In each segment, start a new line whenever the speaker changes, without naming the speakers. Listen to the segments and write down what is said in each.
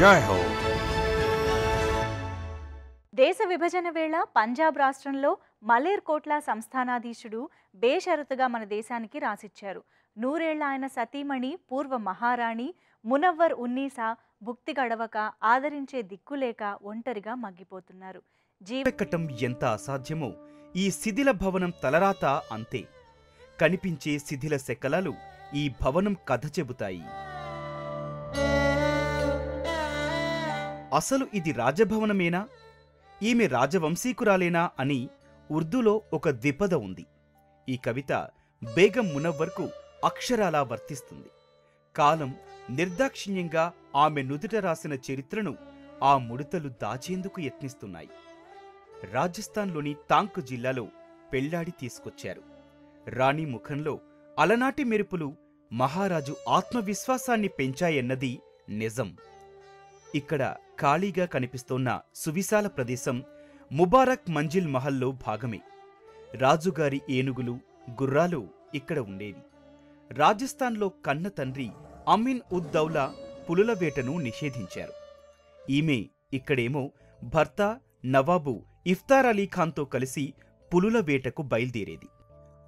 జై హో.
దేశ విభజన వేళ పంజాబ్ రాష్ట్రంలో మలేర్కోట్లా సంస్థానాధీశుడు బేషరతుగా మన దేశానికి రాసిచ్చారు. నూరేళ్ల ఆయన సతీమణి పూర్వ మహారాణి మునవ్వర్ ఉన్నీసా భుక్తి గడవక ఆదరించే దిక్కులేక ఒంటరిగా మగ్గిపోతున్నారు.
జీవకటం ఎంత అసాధ్యమో ఈ శిథిల భవనం తలరాత అంతే. కనిపించే శిథిల శకలాలు ఈ భవనం కథ చెబుతాయి. అసలు ఇది రాజభవనమేనా, ఈమె రాజవంశీకురాలేనా అని ఉర్దూలో ఒక ద్విపద ఉంది. ఈ కవిత బేగం మునవ్వర్కు అక్షరాలా వర్తిస్తుంది. కాలం నిర్దాక్షిణ్యంగా ఆమె నుదుట రాసిన చరిత్రను ఆ ముడతలు దాచేందుకు యత్నిస్తున్నాయి. రాజస్థాన్లోని తాంక్ జిల్లాలో పెళ్లాడి తీసుకొచ్చారు. రాణి ముఖంలో అలనాటి మెరుపులు మహారాజు ఆత్మవిశ్వాసాన్ని పెంచాయన్నది నిజం. ఇక్కడ ఖాళీగా కనిపిస్తోన్న సువిశాల ప్రదేశం ముబారక్ మంజిల్ మహల్లో భాగమే. రాజుగారి ఏనుగులు, గుర్రాలు ఇక్కడ ఉండేవి. రాజస్థాన్లో కన్న తండ్రి అమీన్ ఉద్ దౌలా పులుల వేటను నిషేధించారు. ఈమె ఇక్కడేమో భర్త నవాబు ఇఫ్తార్ అలీ ఖాన్తో కలిసి పులుల వేటకు బయల్దేరేది.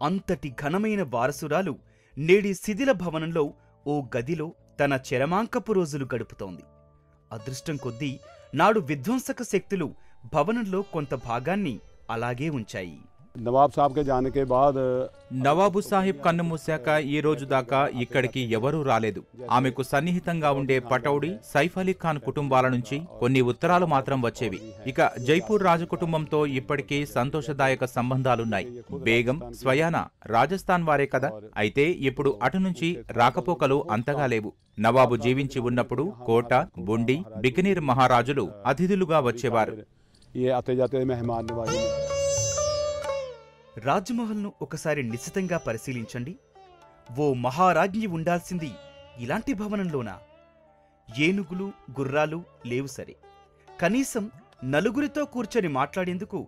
అంతటి ఘనమైన వారసురాలు నేడి శిథిల భవనంలో ఓ గదిలో తన చరమాంకపు రోజులు గడుపుతోంది. అదృష్టం కొద్దీ నాడు విధ్వంసక శక్తులు భవనంలో కొంత భాగాన్ని అలాగే ఉంచాయి.
నవాబు సాహిబ్ కన్ను మూశాక ఈ రోజు దాకా ఇక్కడికి ఎవరూ రాలేదు. ఆమెకు సన్నిహితంగా ఉండే పటౌడి, సైఫ్ అలీ ఖాన్ కుటుంబాల నుంచి కొన్ని ఉత్తరాలు మాత్రం వచ్చేవి. ఇక జైపూర్ రాజకుటుంబంతో ఇప్పటికీ సంతోషదాయక సంబంధాలున్నాయి. బేగం స్వయాన రాజస్థాన్ వారే కదా. అయితే ఇప్పుడు అటు నుంచి రాకపోకలు అంతగా లేవు. నవాబు జీవించి ఉన్నప్పుడు కోట, బుండి, బికనీర్ మహారాజులు అతిథులుగా వచ్చేవారు.
రాజ్మహల్ను ఒకసారి నిశితంగా పరిశీలించండి. ఓ మహారాజ్ఞి ఉండాల్సింది ఇలాంటి భవనంలోనా? ఏనుగులు, గుర్రాలు లేవు సరే, కనీసం నలుగురితో కూర్చొని మాట్లాడేందుకు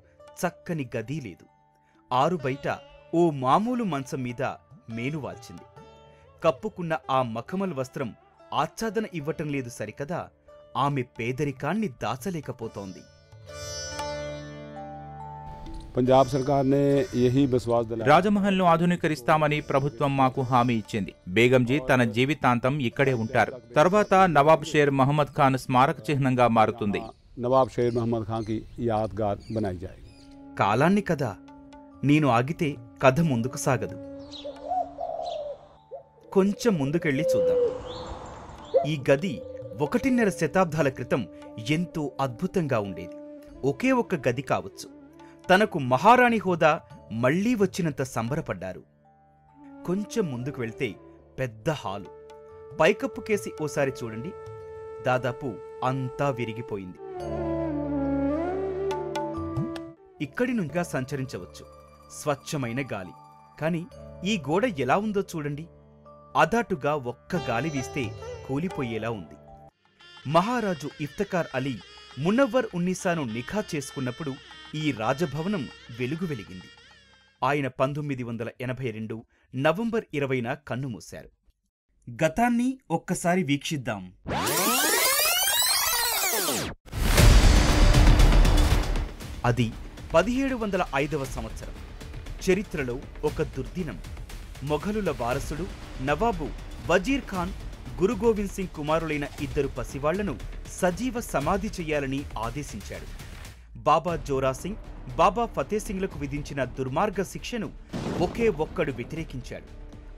చక్కని గదీ లేదు. ఆరు బయట ఓ మామూలు మంచం మీద మేనువాల్చింది. కప్పుకున్న ఆ మఖమల్ వస్త్రం ఆచ్ఛాదన ఇవ్వటం లేదు సరికదా, ఆమె పేదరికాన్ని దాచలేకపోతోంది.
పంజాబ్ సర్కార్నే యహీ విశ్వాస్ దిలాయా.
రాజమహల్ను ఆధునీకరిస్తామని ప్రభుత్వం మాకు హామీ ఇచ్చింది. బేగంజీ తన జీవితాంతం ఇక్కడే ఉంటారు. తర్వాత నవాబ్ షేర్ మహమ్మద్ ఖాన్ స్మారక చిహ్నంగా మారుతుంది.
నవాబ్ షేర్ మహమ్మద్ ఖాన్ కి యాద్గార్ బనాయి జాయేగి.
కాలాన్ని కదా, నేను ఆగితే కథ ముందుకు సాగదు. కొంచెం ముందుకెళ్ళి చూద్దాం. ఈ గది 1.5 శతాబ్దాల క్రితం ఎంతో అద్భుతంగా ఉండేది. ఒకే ఒక్క గది కావచ్చు. తనకు మహారాణి హోదా మళ్లీ వచ్చినంత సంబరపడ్డారు. కొంచెం ముందుకు వెళ్తే పెద్ద హాలు. పైకప్పు కేసి ఓసారి చూడండి, దాదాపు అంతా విరిగిపోయింది. ఇక్కడి నుంగా సంచరించవచ్చు, స్వచ్ఛమైన గాలి. కాని ఈ గోడ ఎలా ఉందో చూడండి, అదాటుగా ఒక్క గాలి వీస్తే కూలిపోయేలా ఉంది. మహారాజు ఇఫ్తకార్ అలీ మునవ్వర్ ఉన్నీసాను నిఖా చేసుకున్నప్పుడు ఈ రాజభవనం వెలుగు వెలిగింది. ఆయన 1982 నవంబర్ 20న కన్నుమూశారు. గతాన్ని ఒక్కసారి వీక్షిద్దాం. అది 1705వ సంవత్సరం. చరిత్రలో ఒక దుర్దినం. మొఘలుల వారసుడు నవాబు వజీర్ ఖాన్ గురు గోవింద్ సింగ్ కుమారులైన 2 పసివాళ్లను సజీవ సమాధి చెయ్యాలని ఆదేశించాడు. బాబా జోరా సింగ్, బాబా ఫతే సింగ్లకు విధించిన దుర్మార్గ శిక్షను ఒకే ఒక్కడు వ్యతిరేకించాడు.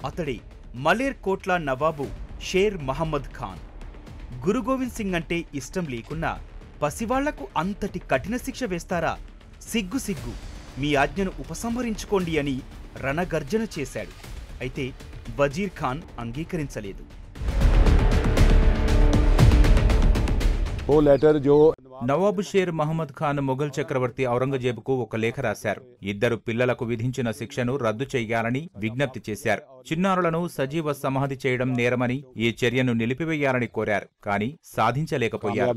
అతడే మలేర్ కోట్లా నవాబు షేర్ మహమ్మద్ ఖాన్. గురు గోవింద్ సింగ్ అంటే ఇష్టం లేకున్నా పసివాళ్లకు అంతటి కఠిన శిక్ష వేస్తారా? సిగ్గు సిగ్గు, మీ ఆజ్ఞను ఉపసంహరించుకోండి అని రణగర్జన చేశాడు. అయితే వజీర్ ఖాన్ అంగీకరించలేదు.
నవాబు షేర్ మహమ్మద్ ఖాన్ మొఘల్ చక్రవర్తి ఔరంగజేబుకు ఒక లేఖ రాశారు. 2 పిల్లలకు విధించిన శిక్షను రద్దు చెయ్యాలని విజ్ఞప్తి చేశారు. చిన్నారులను సజీవ సమాధి చేయడం నేరమని ఈ చర్యను నిలిపివేయాలని కోరారు. కానీ సాధించలేకపోయారు.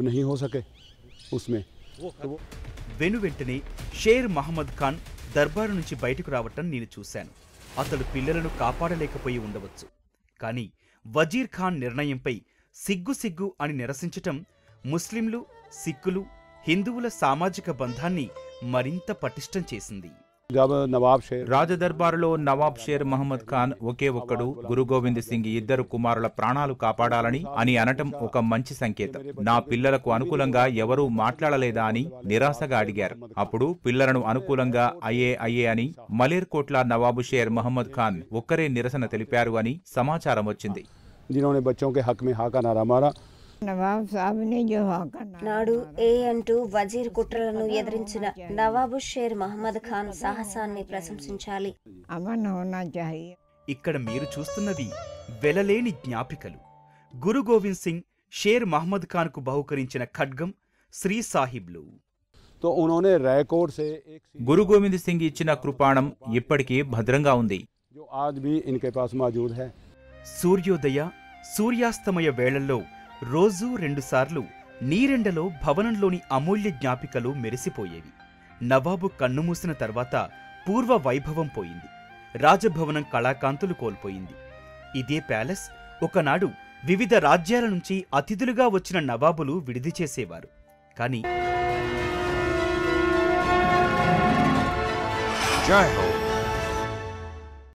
వెనువెంటనే షేర్ మహమ్మద్ ఖాన్ దర్బారు నుంచి బయటకు రావటం నేను చూశాను. అతడు పిల్లలను కాపాడలేకపోయి ఉండవచ్చు. కాని వజీర్ ఖాన్ నిర్ణయంపై సిగ్గు సిగ్గు అని నిరసించటం ముస్లింలు, సిక్కులు, హిందువుల సామాజిక బంధాన్ని మరింత పటిష్టం చేసింది.
जब नवाब शेर
రాజదర్బారులో నవాబ్ షేర్ మహమ్మద్ ఖాన్ ఒకే ఒక్కడు గురు గోవింద్ సింగ్ ఇద్దరు కుమారుల ప్రాణాలు కాపాడాలని అని అనటం ఒక మంచి సంకేతం. నా పిల్లలకు అనుకూలంగా ఎవరూ మాట్లాడలేదా అని నిరాశగా అడిగారు. అప్పుడు పిల్లలను అనుకూలంగా అయ్యే అని మలేర్కోట్లా నవాబు షేర్ మహమ్మద్ ఖాన్ ఒక్కరే నిరసన తెలిపారు అని సమాచారం వచ్చింది.
जिन्होंने बच्चों के हक में हाँ का नारा मारा,
నవాబ్ సాబ్నే జో
నాడు ఏ అంటూ వజీర్ కుట్రలను ఎదిరించిన నవాబు షేర్ మహమ్మద్ ఖాన్ సాహసాన్ని ప్రశంసించాలి.
అమన్ హోనా చాహియే.
ఇక్కడ మీరు చూస్తున్నవి వెలలేని జ్ఞాపికలు. గురు గోవింద్ సింగ్ షేర్ మహమ్మద్ ఖాన్ కు బహుకరించిన ఖడ్గం, శ్రీ సాహిబ్లు.
तो उन्होंने रैकोट से एक
గురు గోవింద్ సింగ్ ఇచ్చిన కృపాణం ఇప్పటికీ భద్రంగా ఉంది.
जो आज भी इनके पास मौजूद है.
సూర్యోదయ, సూర్యాస్తమయ వేళల్లో రోజూ 2 సార్లు నీరెండలో భవనంలోని అమూల్య జ్ఞాపికలు మెరిసిపోయేవి. నవాబు కన్నుమూసిన తర్వాత పూర్వ వైభవం పోయింది. రాజభవనం కళాకాంతులు కోల్పోయింది. ఇదే ప్యాలెస్ ఒకనాడు వివిధ రాజ్యాల నుంచి అతిథులుగా వచ్చిన నవాబులు విడిది చేసేవారు. కానీ
జై హో.